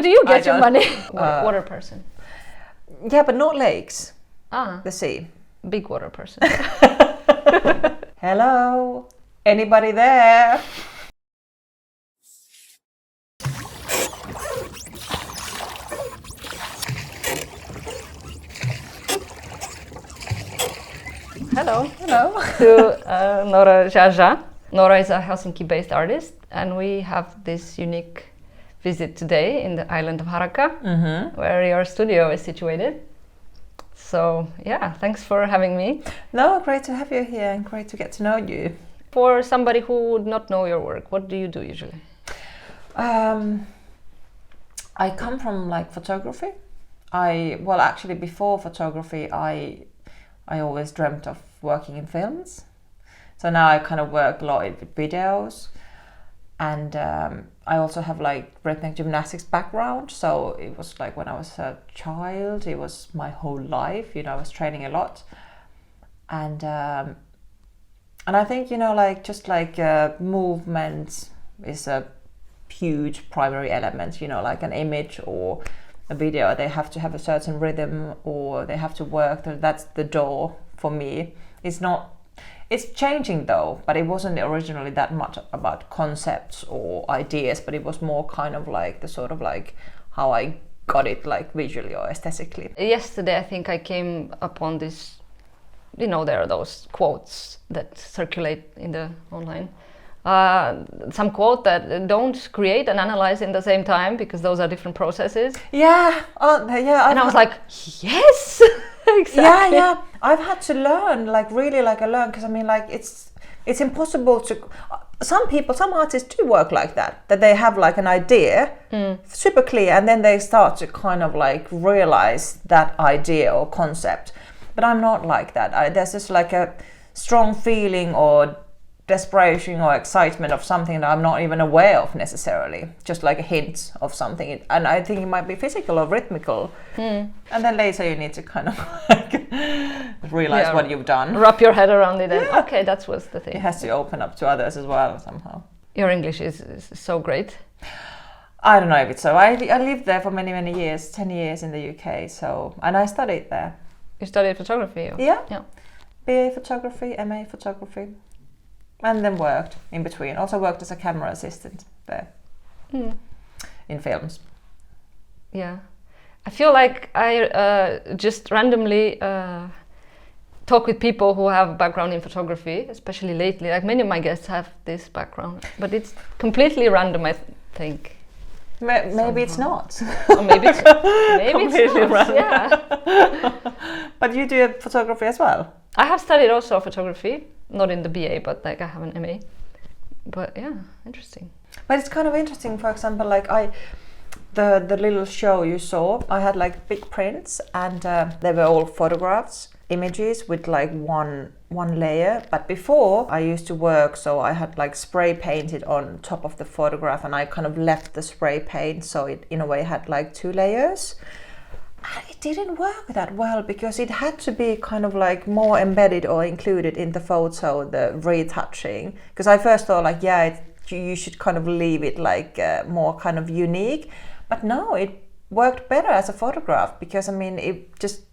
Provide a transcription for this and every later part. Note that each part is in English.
Where do you get your don't. money? Water person. Yeah, but not lakes. The sea. big water person. Hello, anybody there? Hello. Hello. To Noora Geagea. Noora is a Helsinki-based artist, and we have this unique visit today in the island of Haraka, where your studio is situated. So yeah, thanks for having me. No, great to have you here and great to get to know you. For somebody who would not know your work, what do you do usually? I come from like photography. Actually before photography, I always dreamt of working in films. So now I kind of work a lot with videos, and I also have like rhythmic gymnastics background. So it was like when I was a child, it was my whole life. I was training a lot, and I think like just like movement is a huge primary element. Like an image or a video, they have to have a certain rhythm or they have to work. That's the door for me. It's changing though, but it wasn't originally that much about concepts or ideas, but it was more kind of like the sort of like how I got it like visually or aesthetically. Yesterday I think I came upon this, there are those quotes that circulate in the online. Some quote that don't create and analyze in the same time because those are different processes. Yeah, and I was like, yes, exactly. Yeah. I've had to learn, like really, like I learned because I mean, like it's impossible to. Some artists do work like that they have like an idea, super clear, and then they start to kind of like realize that idea or concept. But I'm not like that. There's just like a strong feeling or desperation or excitement of something that I'm not even aware of necessarily, just like a hint of something, and I think it might be physical or rhythmical, and then later you need to kind of like realize what you've done, wrap your head around it, and okay, that was the thing. It has to open up to others as well somehow. Your English is so great. I don't know if it's so. I lived there for many years, 10 years in the UK, so, and I studied there. You studied photography? Or? Yeah. BA photography, MA photography. And then worked in between. Also worked as a camera assistant there in films. Yeah, I feel like I just randomly talk with people who have a background in photography, especially lately. Like many of my guests have this background, but it's completely random, I think. Maybe it's not. Or maybe it's completely not. random. Yeah. But you do photography as well? I have studied also photography. Not in the BA, but like I have an MA. But yeah, interesting. But it's kind of interesting, for example, like the little show you saw, I had like big prints and they were all photographs, images with like one layer. But before I used to work, so I had like spray painted on top of the photograph, and I kind of left the spray paint so it in a way had like 2 layers. And it didn't work that well because it had to be kind of like more embedded or included in the photo, the retouching. Because I first thought like, you should kind of leave it like more kind of unique. But no, it worked better as a photograph because I mean,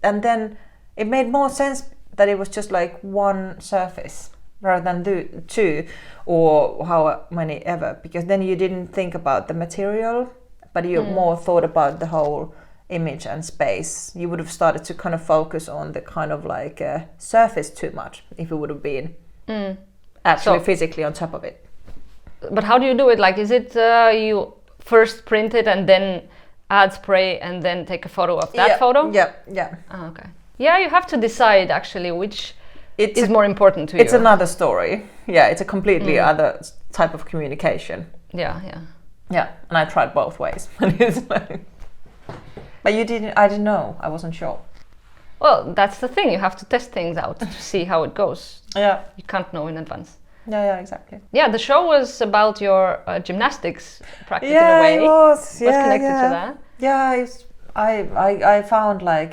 and then it made more sense that it was just like one surface rather than 2 or how many ever. Because then you didn't think about the material, but you more thought about the whole image and space. You would have started to kind of focus on the kind of like surface too much if it would have been actually physically on top of it. But how do you do it? Like, is it you first print it and then add spray and then take a photo of that photo? Yeah. Oh, okay. Yeah, you have to decide actually which is more important to you. It's another story. Yeah, it's a completely other type of communication. Yeah. Yeah, and I tried both ways. But you didn't, I didn't know, I wasn't sure. Well, that's the thing, you have to test things out to see how it goes. Yeah. You can't know in advance. Yeah, exactly. Yeah, the show was about your gymnastics practice in a way. Yeah, it was. What's connected to that? Yeah, I found like,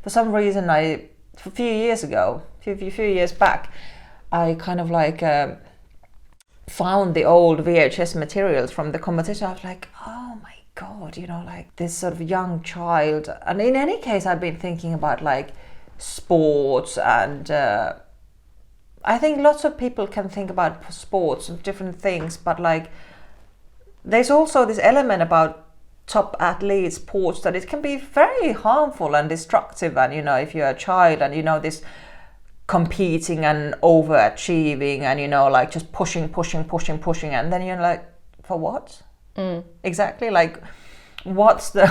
for some reason a few years back, I kind of like found the old VHS materials from the competition. I was like, oh my God, you know, like this sort of young child. And in any case, I've been thinking about like sports, and I think lots of people can think about sports and different things, but like there's also this element about top athletes, sports, that it can be very harmful and destructive. And, you know, if you're a child and, you know, this competing and overachieving and, you know, like just pushing, and then you're like, for what? Exactly, like what's the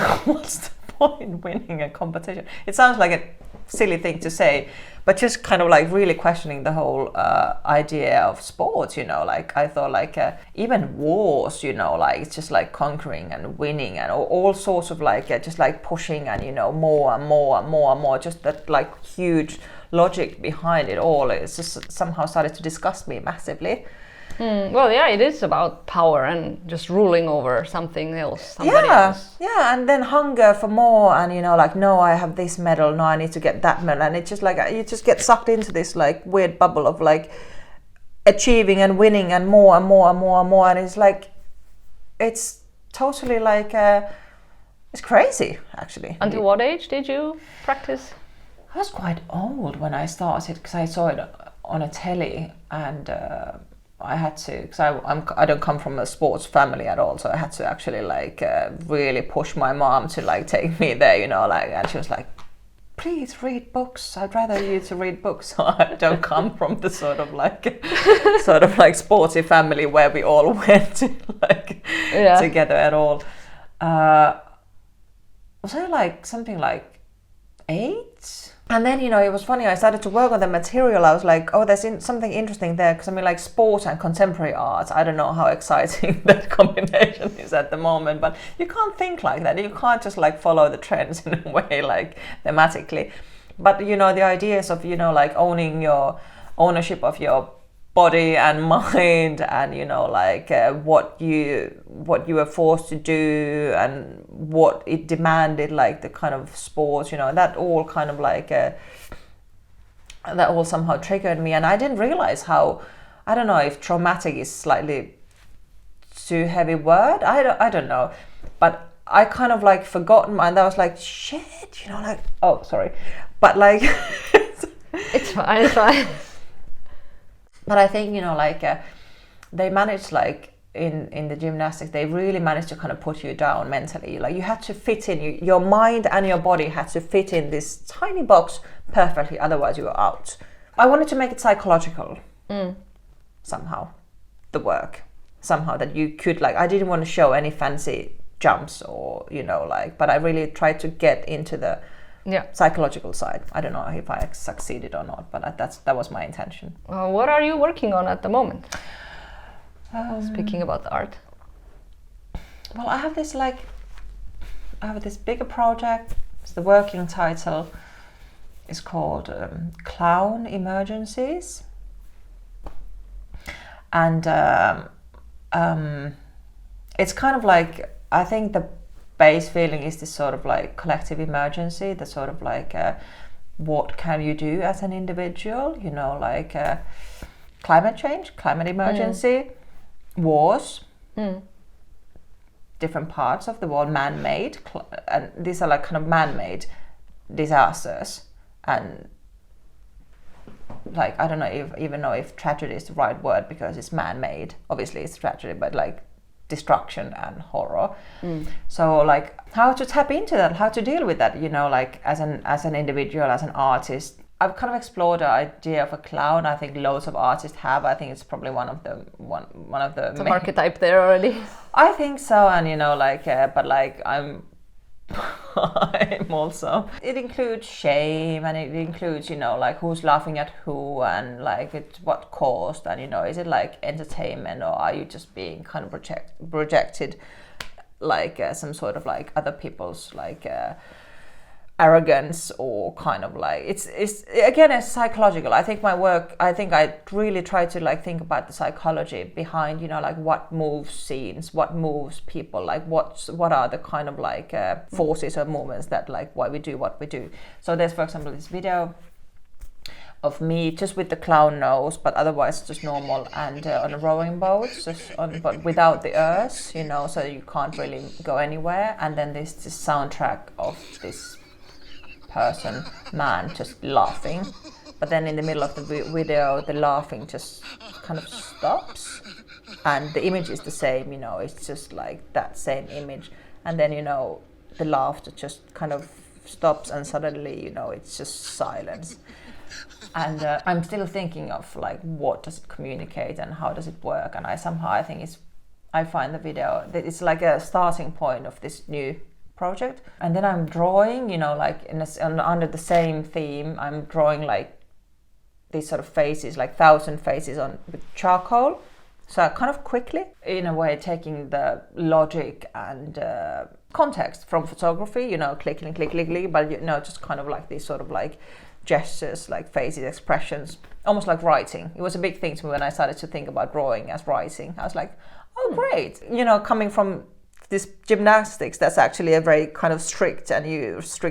point winning a competition? It sounds like a silly thing to say, but just kind of like really questioning the whole idea of sports, you know. Like I thought like even wars, you know, like it's just like conquering and winning and all sorts of like just like pushing and, you know, more and more, just that like huge logic behind it all. It's just somehow started to disgust me massively. Well, yeah, it is about power and just ruling over something else, somebody else. Yeah, and then hunger for more, and, you know, like, no, I have this medal, no, I need to get that medal, and it's just like you just get sucked into this like weird bubble of like achieving and winning and more, and it's like it's totally like it's crazy actually. Until what age did you practice? I was quite old when I started because I saw it on a telly, and I had to, because I don't come from a sports family at all, so I had to actually like really push my mom to like take me there, you know, like, and she was like, please read books, I'd rather you to read books. So I don't come from the sort of like sporty family where we all went together at all. Was I like something like 8? And then, you know, it was funny, I started to work on the material. I was like, oh, there's something interesting there, because I mean, like sport and contemporary art, I don't know how exciting that combination is at the moment, but you can't think like that. You can't just like follow the trends in a way, like thematically. But, you know, the ideas of, you know, like owning your ownership of your body and mind, and, you know, like what you were forced to do and what it demanded, like the kind of sports, you know, that all kind of like that all somehow triggered me. And I didn't realize how, I don't know if traumatic is slightly too heavy word, I don't know, but I kind of like forgotten, and I was like, shit, you know, like, oh, sorry, but like it's fine. But I think, you know, like they managed, like in the gymnastics, they really managed to kind of put you down mentally. Like you had to fit in, your mind and your body had to fit in this tiny box perfectly, otherwise you were out. I wanted to make it psychological somehow, the work, somehow that you could, like, I didn't want to show any fancy jumps or, you know, like, but I really tried to get into the psychological side. I don't know if I succeeded or not, but that was my intention. What are you working on at the moment? Speaking about the art. Well, I have this bigger project. It's the working title is called Clown Emergencies, and it's kind of like, I think the base feeling is this sort of like collective emergency, the sort of like what can you do as an individual, you know, like climate change, climate emergency, wars, different parts of the world, man-made, and these are like kind of man-made disasters, and like I don't know even know if tragedy is the right word, because it's man-made, obviously it's tragedy, but like destruction and horror. So like how to tap into that, how to deal with that, you know, like as an individual, as an artist. I've kind of explored the idea of a clown. I think loads of artists have. I think it's probably one of the some archetype there already. I think so, and you know, like but like I'm also, it includes shame, and it includes, you know, like who's laughing at who, and like it's what caused, and you know, is it like entertainment, or are you just being kind of projected like some sort of like other people's like arrogance, or kind of like it's again, it's psychological. I think my work, I really try to like think about the psychology behind, you know, like what moves scenes, what moves people, like what are the kind of like forces or movements that like why we do what we do. So there's, for example, this video of me just with the clown nose, but otherwise just normal, and on a rowing boat, but without the earth, you know, so you can't really go anywhere. And then there's this soundtrack of this man just laughing, but then in the middle of the video the laughing just kind of stops, and the image is the same, you know, it's just like that same image, and then, you know, the laughter just kind of stops, and suddenly, you know, it's just silence. And I'm still thinking of like, what does it communicate and how does it work? And I think I find the video that it's like a starting point of this new project. And then I'm drawing, you know, like under the same theme, I'm drawing like these sort of faces, like 1,000 faces with charcoal. So kind of quickly, in a way, taking the logic and context from photography, you know, click, but, you know, just kind of like these sort of like gestures, like faces, expressions, almost like writing. It was a big thing to me when I started to think about drawing as writing. I was like, oh, great. You know, coming from this gymnastics, that's actually a very kind of strict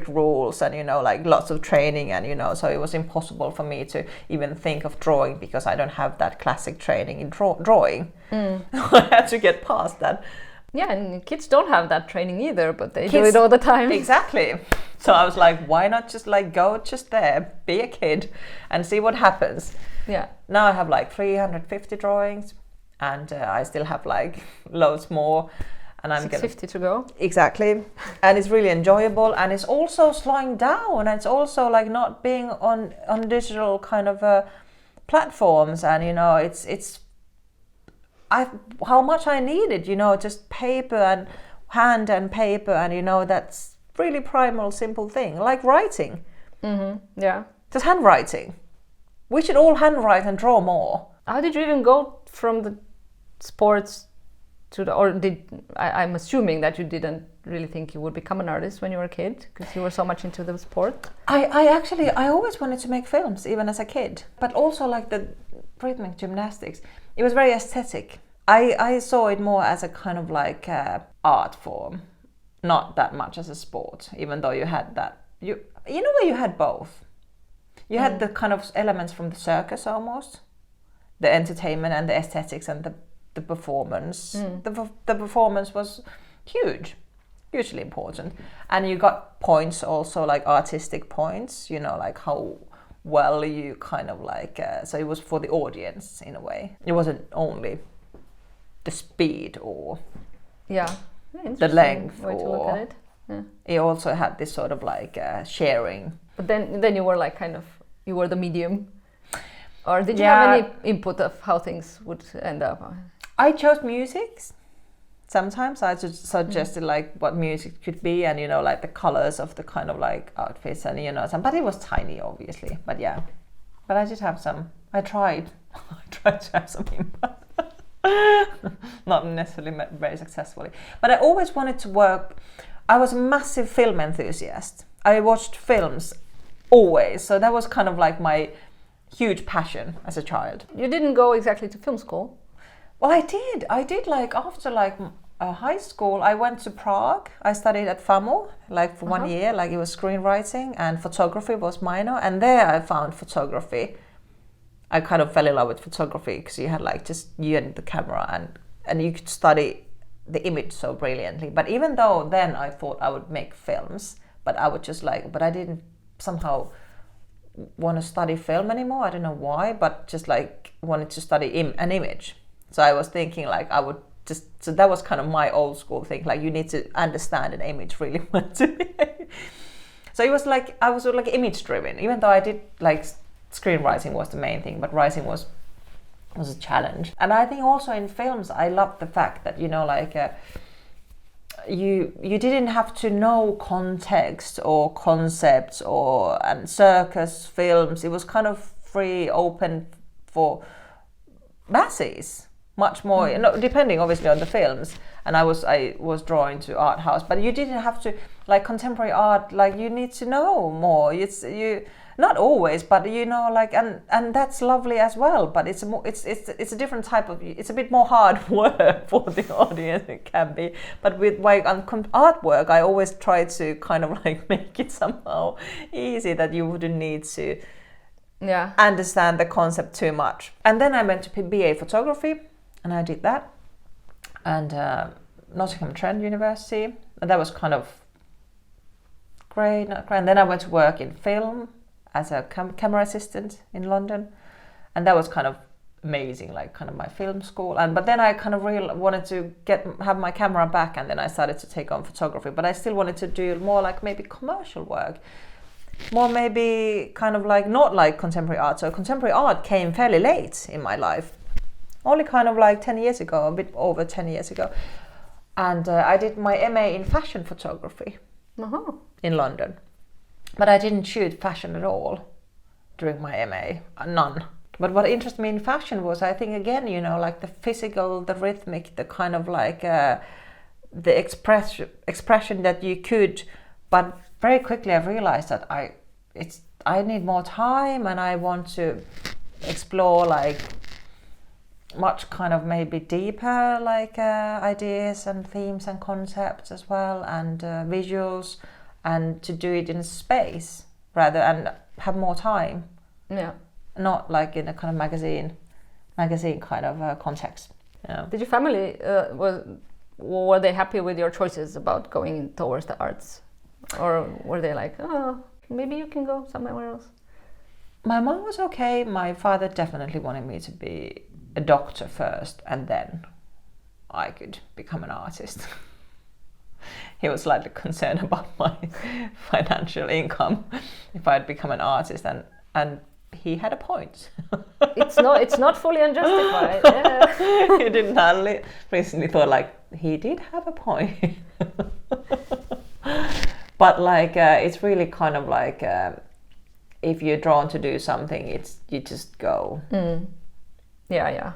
rules, and, you know, like lots of training, and, you know, so it was impossible for me to even think of drawing because I don't have that classic training in drawing. I had to get past that. Yeah, and kids don't have that training either, but they do it all the time. Exactly. So I was like, why not just like go just there, be a kid, and see what happens. Yeah. Now I have like 350 drawings, and I still have like loads more. And I'm 650 to go. Exactly. And it's really enjoyable, and it's also slowing down, and it's also like not being on digital kind of platforms, and, you know, it's how much I needed, you know, just paper and hand and paper, and, you know, that's really primal, simple thing, like writing. Yeah. Just handwriting. We should all handwrite and draw more. How did you even go from the sports to I'm assuming that you didn't really think you would become an artist when you were a kid, because you were so much into the sport. I always wanted to make films, even as a kid, but also like the rhythmic gymnastics. It was very aesthetic. I saw it more as a kind of like art form, not that much as a sport, even though you had that. You know where you had both. You had the kind of elements from the circus almost, the entertainment and the aesthetics and the performance. The performance was hugely important. And you got points also, like artistic points, you know, like how well you kind of like, so it was for the audience in a way. It wasn't only the speed or the length way to look at it. Yeah. It also had this sort of like sharing. But then you were like you were the medium, or did you have any input of how things would end up? I chose music. Sometimes I just suggested like what music could be, and, you know, like the colors of the kind of like outfits, and, you know, but it was tiny, obviously. But yeah, but I did have some. I tried to have some input. Not necessarily very successfully, but I always wanted to work. I was a massive film enthusiast. I watched films always, so that was kind of like my huge passion as a child. You didn't go exactly to film school? Well, I did like after like high school, I went to Prague. I studied at FAMU like for 1 year, like it was screenwriting, and photography was minor, and there I found photography. I kind of fell in love with photography because you had like just you and the camera, and you could study the image so brilliantly. But even though then I thought I would make films, but I would just like, but I didn't somehow want to study film anymore. I don't know why, but just like wanted to study an image. So I was thinking like I would just, so that was kind of my old school thing, like you need to understand an image really well to be. So it was like, I was like image driven, even though I did like screenwriting was the main thing, but writing was a challenge. And I think also in films, I love the fact that, you know, like you didn't have to know context or concepts and circus films. It was kind of free, open for masses, much more, you know, depending obviously on the films. And I was drawing to art house, but you didn't have to, like contemporary art, like you need to know more. You not always, but you know, like, and that's lovely as well. But it's a different type of. It's a bit more hard work for the audience. It can be, but with like artwork, I always try to kind of like make it somehow easy that you wouldn't need to understand the concept too much. And then I went to BA photography, and I did that, and Nottingham Trent University, and that was kind of great, not great. And then I went to work in film as a camera assistant in London, and that was kind of amazing, like kind of my film school. But then I kind of really wanted to have my camera back, and then I started to take on photography. But I still wanted to do more like maybe commercial work, more maybe kind of like not like contemporary art. So contemporary art came fairly late in my life, only kind of like 10 years ago, a bit over 10 years ago. And I did my MA in fashion photography in London, but I didn't shoot fashion at all during my MA, none. But what interested me in fashion was, I think, again, you know, like the physical, the rhythmic, the kind of like the expression that you could. But very quickly I realized that I need more time, and I want to explore like much kind of maybe deeper like ideas and themes and concepts as well, and visuals, and to do it in space rather, and have more time. Yeah. Not like in a kind of magazine kind of context. Yeah. Did your family were they happy with your choices about going towards the arts, or were they like, oh, maybe you can go somewhere else? My mom was okay. My father definitely wanted me to be a doctor first, and then I could become an artist. He was slightly concerned about my financial income if I'd become an artist, and he had a point. It's not fully unjustified. Yeah. He didn't recently thought like he did have a point. But like it's really kind of like if you're drawn to do something, you just go. Yeah.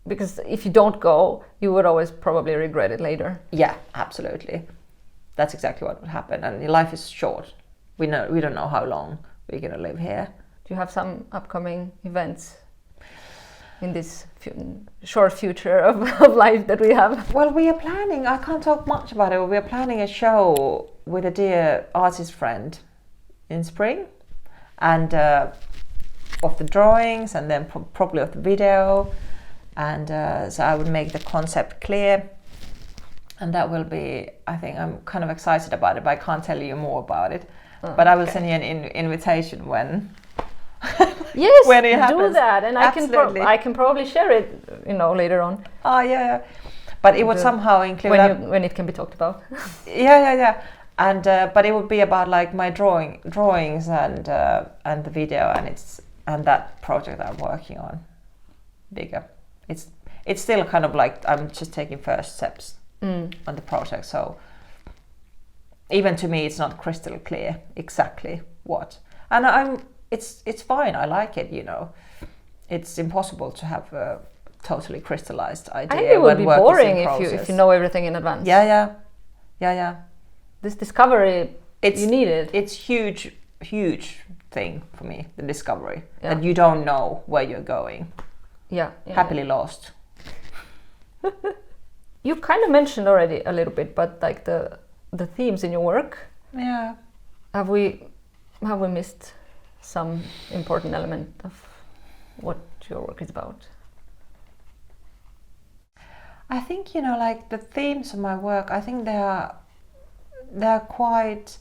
Because if you don't go, you would always probably regret it later. Yeah, absolutely. That's exactly what would happen. And life is short. We don't know how long we're gonna live here. Do you have some upcoming events in this short future of life that we have? Well, we are planning, I can't talk much about it, but we are planning a show with a dear artist friend in spring, and of the drawings, and then probably of the video, and so I would make the concept clear, and that will be, I think I'm kind of excited about it, but I can't tell you more about it. But I will send you an invitation when yes, when it happens. do that, and Absolutely. I can probably share it, later on. Oh yeah. But it would somehow include when it can be talked about. Yeah. And but it would be about like my drawings and the video, and that project I'm working on bigger. It's still kind of like I'm just taking first steps on the project, so even to me it's not crystal clear exactly what. And it's fine, I like it, It's impossible to have a totally crystallized idea. I think it would be boring if you know everything in advance. Yeah. This discovery, you need it. It's huge thing for me, the discovery. That you don't know where you're going. Yeah. Happily lost. You kind of mentioned already a little bit, but like the themes in your work. Yeah. Have we missed some important element of what your work is about? I think like the themes of my work, I think they're quite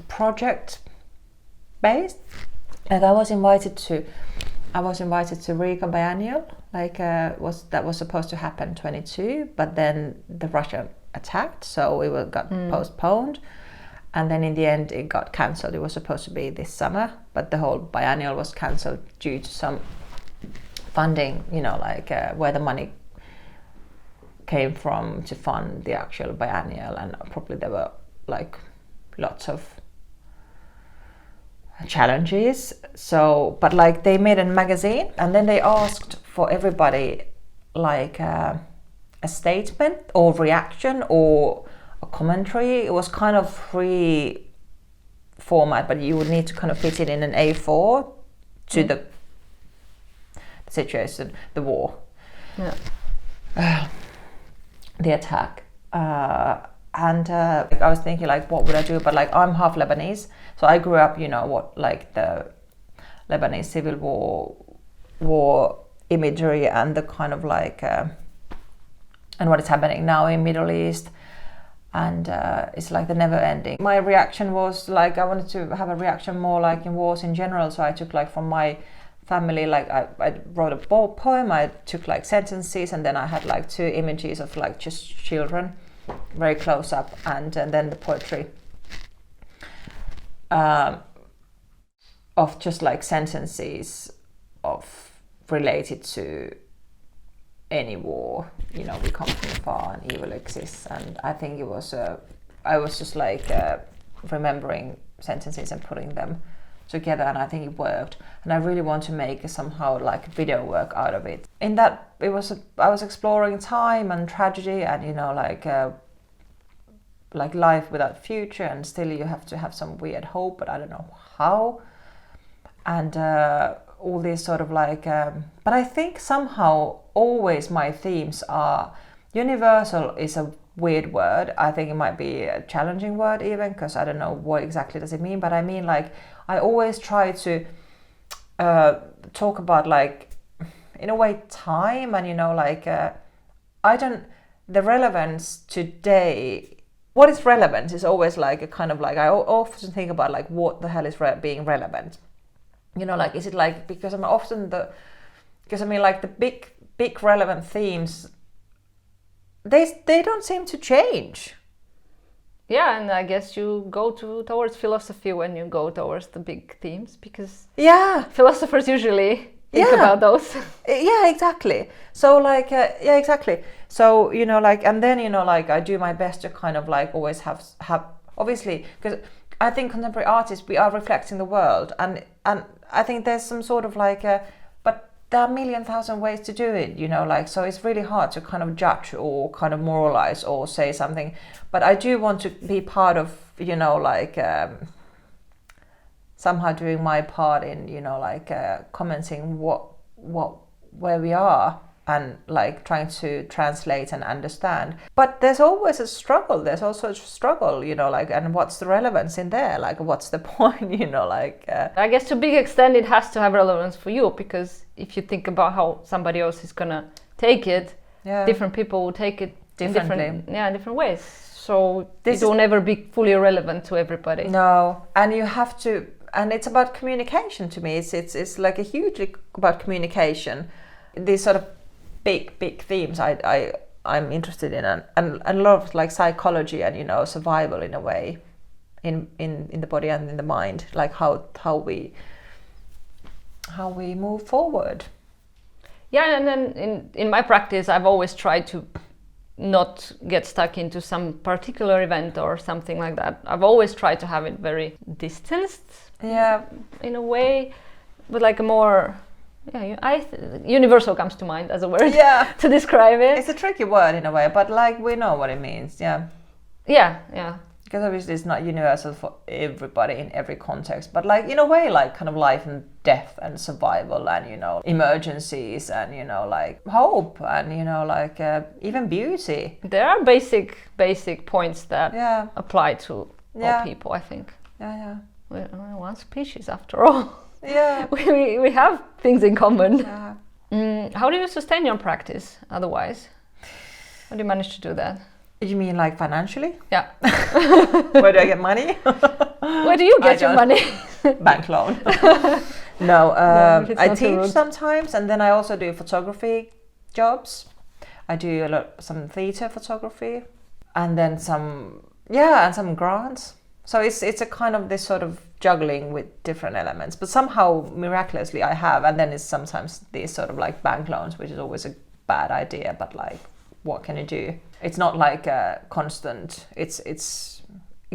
project based. Like I was invited to Riga Biennial, that was supposed to happen 22, but then the Russia attacked, so it got postponed. And then in the end it got cancelled. It was supposed to be this summer, but the whole biennial was cancelled due to some funding, where the money came from to fund the actual biennial, and probably there were like lots of challenges. So, but like they made a magazine, and then they asked for everybody like a statement or reaction or a commentary. It was kind of free format, but you would need to kind of fit it in an A4 to the situation, the war, the attack, and I was thinking like, what would I do? But like, I'm half Lebanese, so I grew up, like the Lebanese civil war imagery and the kind of like and what is happening now in Middle East, and it's like the never ending. My reaction was like, I wanted to have a reaction more like in wars in general, so I took like from my family, like I wrote a poem, I took like sentences, and then I had like 2 images of like just children very close up, and then the poetry of just like sentences of related to any war. We come from far and evil exists, and I think it was I was just like remembering sentences and putting them together, and I think it worked, and I really want to make somehow like video work out of it. In that I was exploring time and tragedy, and like life without future, and still you have to have some weird hope, but I don't know how, and all these sort of like but I think somehow always my themes are universal. Is a weird word. I think it might be a challenging word even, because I don't know what exactly does it mean, but I mean like I always try to talk about like in a way time, and the relevance today. What is relevant is always like a kind of like, I often think about like what the hell is being relevant. Like, is it like, because I mean like the big relevant themes, they don't seem to change. Yeah, and I guess you go towards philosophy when you go towards the big themes, because philosophers usually think about those. Yeah, exactly. So like, exactly. So and then like I do my best to kind of like always have obviously, because I think contemporary artists, we are reflecting the world, and I think there's some sort of like but there are 1,000,000 ways to do it, like, so it's really hard to kind of judge or kind of moralize or say something. But I do want to be part of, like somehow doing my part in, like commenting where we are, and like trying to translate and understand. But there's always a struggle. There's also a struggle, like, and what's the relevance in there? Like, what's the point, like... I guess to a big extent it has to have relevance for you, because if you think about how somebody else is gonna take it, different people will take it differently. In different ways. So it will never be fully relevant to everybody. No, and you have to... And it's about communication to me. It's like a hugely about communication. These sort of big themes I'm interested in, and a lot of like psychology and survival in a way, in the body and in the mind, like how we move forward. Yeah, and then in my practice I've always tried to not get stuck into some particular event or something like that. I've always tried to have it very distanced, in a way, but like a more universal comes to mind as a word to describe it. It's a tricky word in a way, but like we know what it means. Because obviously it's not universal for everybody in every context, but like in a way, like kind of life and death and survival and emergencies and like hope and like even beauty. There are basic points that apply to all people, I think. We're one species after all. We have things in common. How do you sustain your practice otherwise? How do you manage to do that? You mean like financially? Yeah. Where do I get money? Where do you get your money? Bank loan. No, I teach sometimes, and then I also do photography jobs. I do some theatre photography, and then some grants. So it's a kind of this sort of juggling with different elements, but somehow miraculously I have, and then it's sometimes these sort of like bank loans, which is always a bad idea, but like what can you do? It's not like a constant, it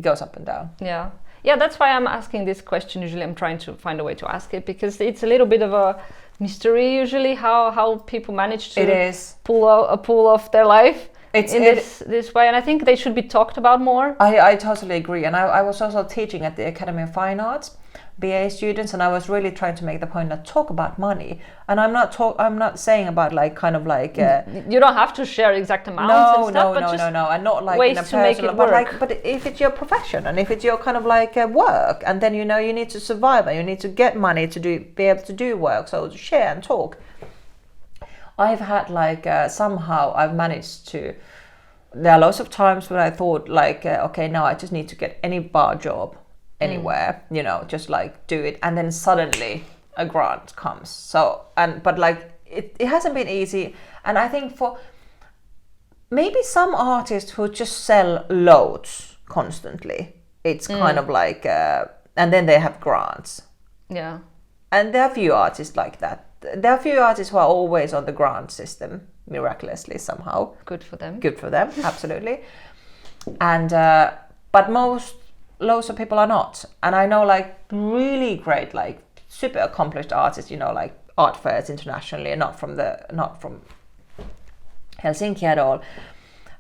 goes up and down. Yeah, that's why I'm asking this question. Usually I'm trying to find a way to ask it, because it's a little bit of a mystery usually how people manage to pull off their life this way, and I think they should be talked about more. I totally agree, and I was also teaching at the Academy of Fine Arts, BA students, and I was really trying to make the point that talk about money. And I'm not saying about like kind of like you don't have to share exact amounts and stuff, no, and not like ways in a to make personal, it but work. like, but if it's your profession and if it's your kind of like work, and then you know you need to survive and you need to get money to be able to do work, so to share and talk. I've had like somehow I've managed to. There are lots of times when I thought like, okay, now I just need to get any bar job anywhere, you know, just like do it, and then suddenly a grant comes. So but like it hasn't been easy, and I think for maybe some artists who just sell loads constantly, it's kind of like, and then they have grants. Yeah. And there are few artists like that. There are few artists who are always on the grant system, miraculously somehow. Good for them. Good for them, absolutely. And but loads of people are not. And I know like really great, like super accomplished artists, you know, like art fairs internationally, and not from Helsinki at all.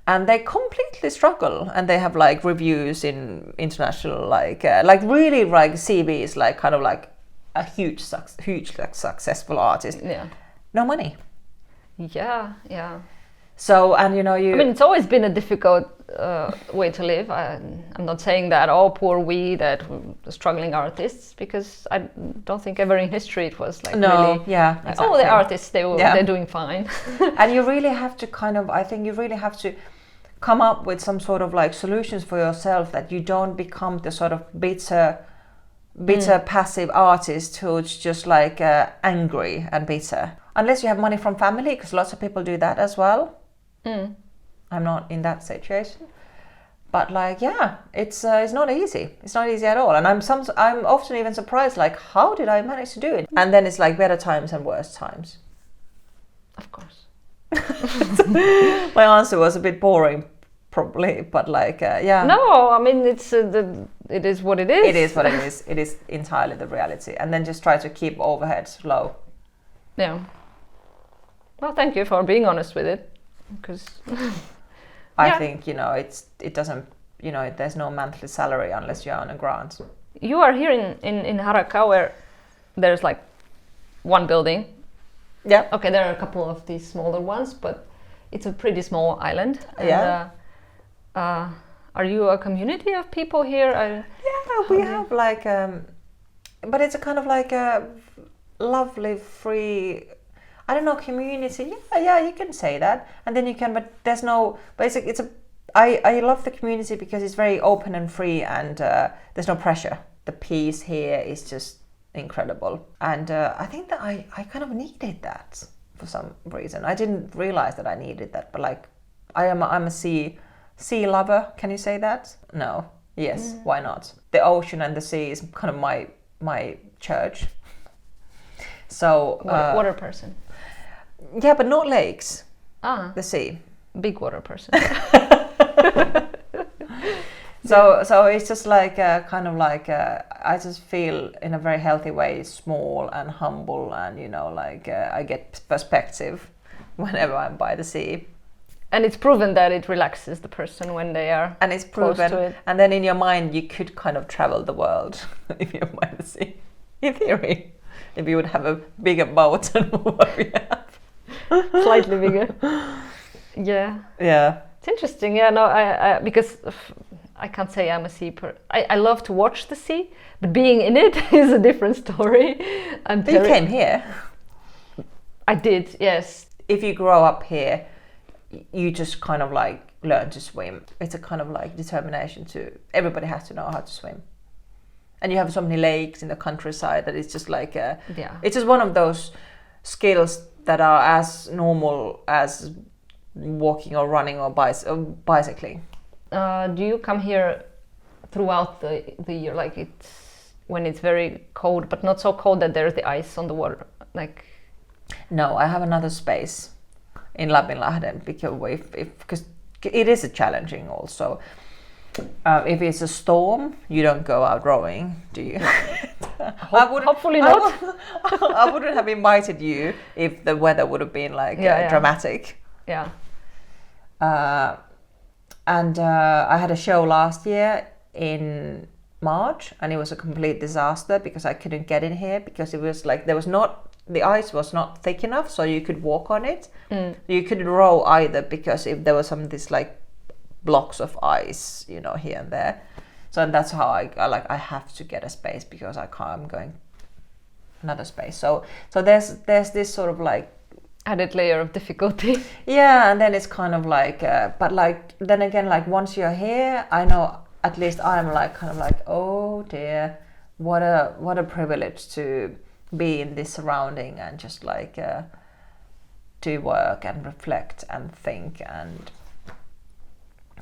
And they completely struggle, and they have like reviews in international, like really like CVs, like kind of like a huge successful artist. Yeah. No money. Yeah, yeah. So, and you know, I mean, it's always been a difficult way to live. I'm not saying that all poor we that struggling artists, because I don't think ever in history it was like really. Yeah. Like, Exactly. oh, the artists they're doing fine. And you really have to I think you really have to come up with some sort of like solutions for yourself, that you don't become the sort of bitter passive artist who's just like angry and bitter. Unless you have money from family, because lots of people do that as well. I'm not in that situation, but like, yeah, it's not easy. It's not easy at all. And I'm often even surprised, like, how did I manage to do it? And then it's like better times and worse times. Of course. My answer was a bit boring, probably, but like, yeah. No, I mean it is what it is. It is what it is. It is entirely the reality, and then just try to keep overheads low. Yeah. Well, thank you for being honest with it, because I think, you know, it doesn't, you know, there's no monthly salary unless you're on a grant. You are here in Harakka, where there's like one building. Yeah. Okay, there are a couple of these smaller ones, but it's a pretty small island. And, Yeah. Are you a community of people here? Yeah, we have like, but it's a kind of like a lovely free, I don't know, community. Yeah, you can say that. And then you can, but there's no basic. I love the community because it's very open and free, and there's no pressure. The peace here is just incredible, and I think that I kind of needed that for some reason. I didn't realize that I needed that, but like I'm a sea lover. Can you say that? No. Yes. Why not? The ocean and the sea is kind of my church. So water person. Yeah, but not lakes. The sea. Big water person. So it's just like kind of like I just feel in a very healthy way small and humble, and you know, like I get perspective whenever I'm by the sea. And it's proven that it relaxes the person when they are and it's close proven to it. And then in your mind you could kind of travel the world if you're by the sea, in theory, if you would have a bigger boat than what we have. Slightly bigger. Yeah. It's interesting. Yeah, no, I because I can't say I'm a sea person. I love to watch the sea, but being in it is a different story. But you came here. I did, yes. If you grow up here, you just kind of like learn to swim. It's a kind of like determination everybody has to know how to swim. And you have so many lakes in the countryside that it's just like it's just one of those skills that are as normal as walking or running or bicycling. Do you come here throughout the year, like it's when it's very cold, but not so cold that there's the ice on the water? Like, no, I have another space in Lapinlahden because it is a challenging also. If it's a storm, you don't go out rowing, do you? Hopefully not. I wouldn't have invited you if the weather would have been like dramatic. Yeah. And I had a show last year in March, and it was a complete disaster because I couldn't get in here because it was like the ice was not thick enough so you could walk on it. You couldn't row either because if there was some this like blocks of ice, you know, here and there. So that's how I have to get a space because I can't. I'm going another space. So there's this sort of like added layer of difficulty. Yeah, and then it's kind of like, but like then again, like once you're here, I know at least I'm like kind of like, oh dear, what a privilege to be in this surrounding and just like do work and reflect and think, and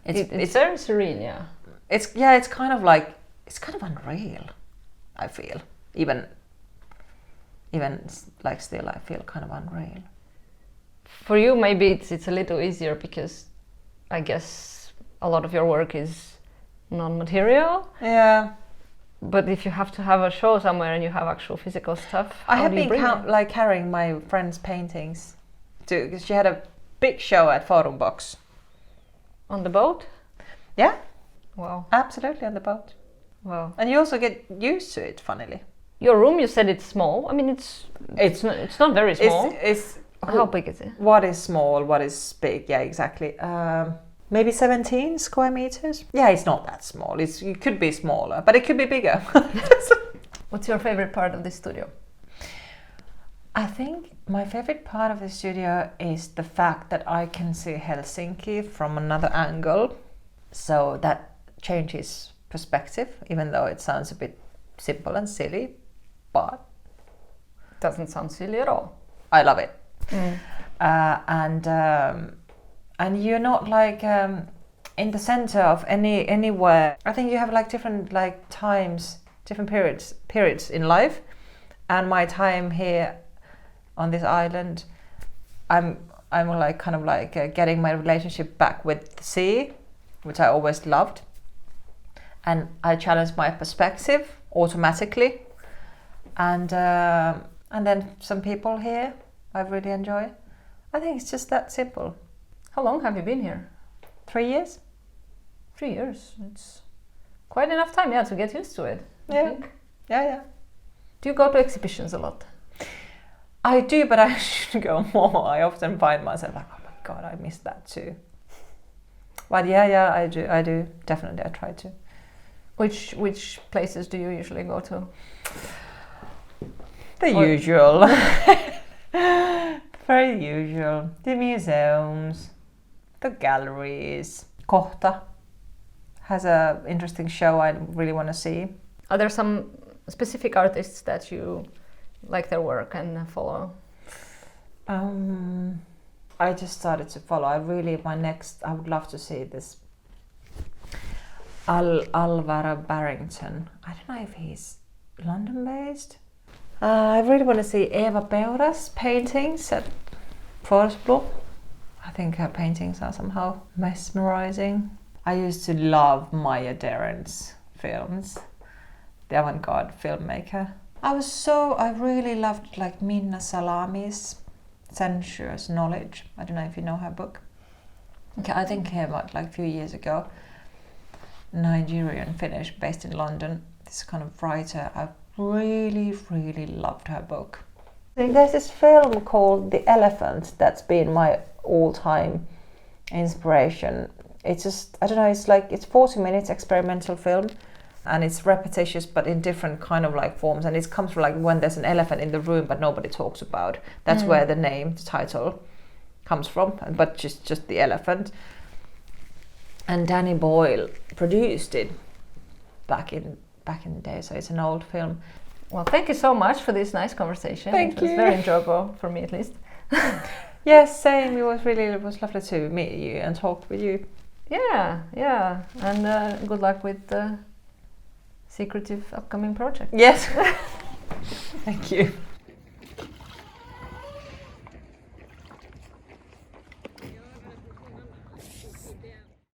it's very serene. Yeah, it's kind of like it's kind of unreal. I feel even like still I feel kind of unreal. For you, maybe it's a little easier because I guess a lot of your work is non-material. Yeah. But if you have to have a show somewhere and you have actual physical stuff, I have been carrying my friend's paintings too, because she had a big show at Forum Box. On the boat? Yeah. Wow. Absolutely on the boat. Wow. And you also get used to it, funnily. Your room, you said it's small. I mean, it's not very small. It's how big is it? What is small? What is big? Yeah, exactly. Maybe 17 square meters. Yeah, it's not that small. It could be smaller, but it could be bigger. What's your favorite part of this studio? I think my favorite part of the studio is the fact that I can see Helsinki from another angle. So that changes perspective, even though it sounds a bit simple and silly, but doesn't sound silly at all. I love it. And you're not like in the center of anywhere. I think you have like different like times, different periods in life, and my time here on this island, I'm like kind of like getting my relationship back with the sea, which I always loved, and I challenge my perspective automatically, and then some people here I really enjoy. I think it's just that simple. How long have you been here? 3 years. 3 years. It's quite enough time, yeah, to get used to it. I think. Yeah. Do you go to exhibitions a lot? I do, but I should go more. I often find myself like, oh my god, I missed that too. But yeah, I do. Definitely, I try to. Which places do you usually go to? The usual. Very usual. The museums, the galleries. Kohta has an interesting show I really want to see. Are there some specific artists that you like their work and follow? I just started to follow. I would love to see this Alvaro Barrington. I don't know if he's London based. I really want to see Eva Peura's paintings at Forsblom. I think her paintings are somehow mesmerizing. I used to love Maya Deren's films, the avant-garde filmmaker. I really loved like Minna Salami's Sensuous Knowledge. I don't know if you know her book. Okay, I think came out like a few years ago. Nigerian Finnish, based in London. This kind of writer. I really loved her book. There's this film called The Elephant that's been my all-time inspiration. It's just, I don't know, it's 40 minutes experimental film, and it's repetitious but in different kind of like forms, and it comes from like when there's an elephant in the room but nobody talks about. That's where the name, the title comes from, but just the elephant. And Danny Boyle produced it back in the day, so it's an old film. Well, thank you so much for this nice conversation. It was very enjoyable for me, at least. Yes, same. It was lovely to meet you and talk with you. Yeah, and good luck with the secretive upcoming project. Yes. Thank you.